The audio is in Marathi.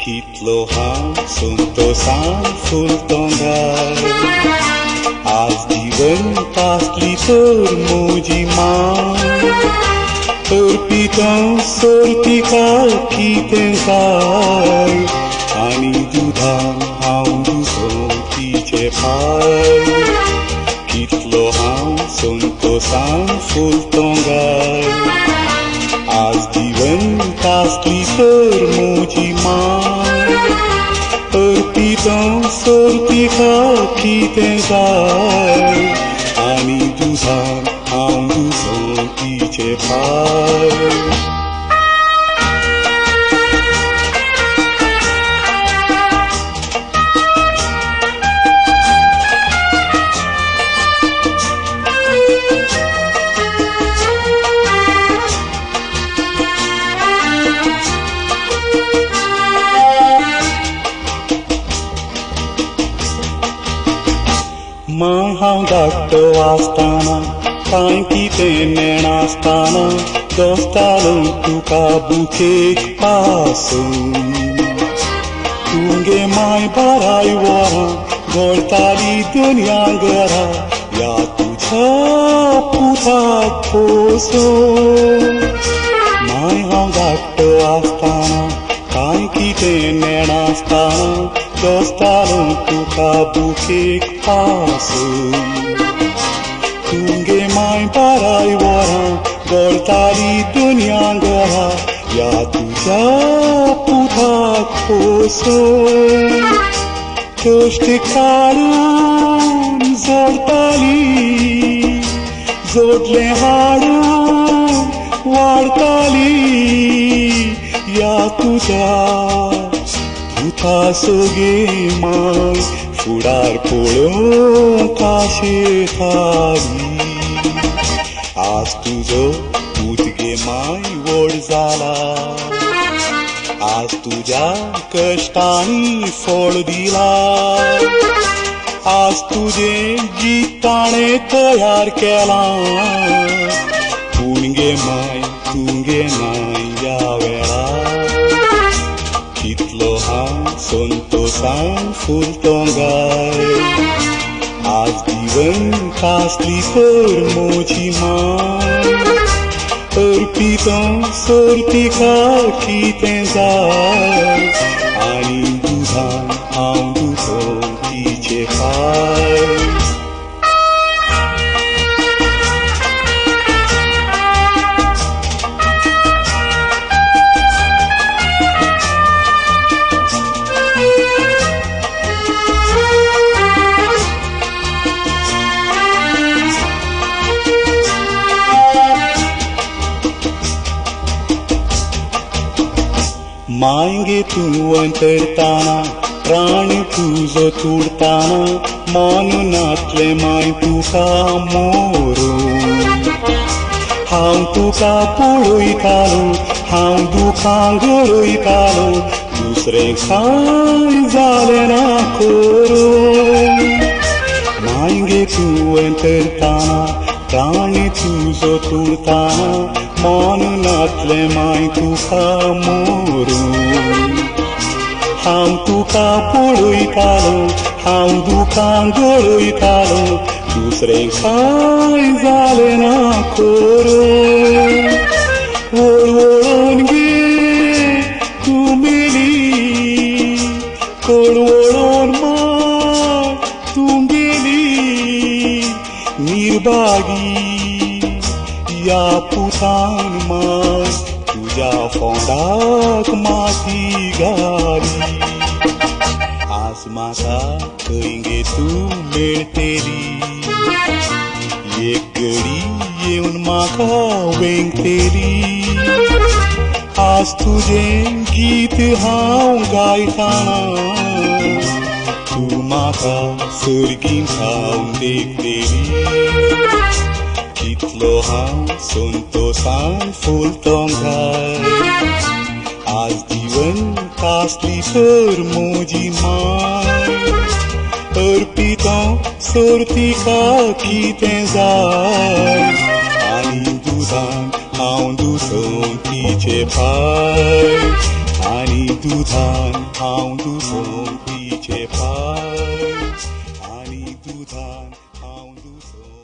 Kitlo ham suntosan fultongar Az divan pastli tor muji man Torpitan sortikal kitenzai Ani dudam haum duzon tiche pai Kitlo ham suntosan fultongar Az divan pastli tor muji man Torpitan sortikal kitenzai Ani dudam haum duzon tiche pai Maham dakto astana, kainki tene nastana, dostalum tuka bukek pasum. Tunge mai barai wara, goltali dunya gara, ya tuja puta koso. Maham dakto astana, kainki tene nastana, dostalum tuka bukek pasum. Tunge mai barai wara, goltali dunya gara, ya tuja puta koso. Toshte karun zordali, zodle harun wartali, ya tuja puta soge mai fudar polo kashe thari. आज तुझो उदगे माय वड जाला आज तुझ्या कष्टांनी फळ दिला आज तुझे गीताणे तयार केला पुणगे माय तुंगे नाय या वेळा कितलो हांव संतोषान फुलतोंगाय आज दिवन कासली तर मोची मान अर्पितं सर्तिका कितें जाय आनी दुधान हांव दुखों तिचे पाय मायंगे तू अंतरताना प्राण तुझो तुडताना मौनातले माय तुका मोरून हांव तुका पळयतालो हांव दुखां गळयतालो दुसरें कांय जालें ना करून मायंगे तू अंतरताना प्राण तुझो तुडताना मौनातले माय तुका मोरून हांव तुका पळयतालो हांव दुखां गळयतालो दुसरें कांय जालें ना करून वळवळोन गे तूं मेली कळवळोन माय तूं गेली निर्भागी या पुतान माय तुझ्या फोंडाक माती घाली आज म्हाका खंयगे तूं मेळटली एक घडी येवन म्हाका वेंगतली आज तुझें गीत हांव गायताना म्हाका सर्गीन खावन देखतेली कितलो हांव संतोषान फुलतो घाय आज जिवंत आसली तर म्हजी माय अर्पितो सर्तीका कितें जाय आनी दुदान हांव दुसों तिचे पाय आनी दुधान हांव दुसों तिचे पाय आनी दुधान हांव दुसों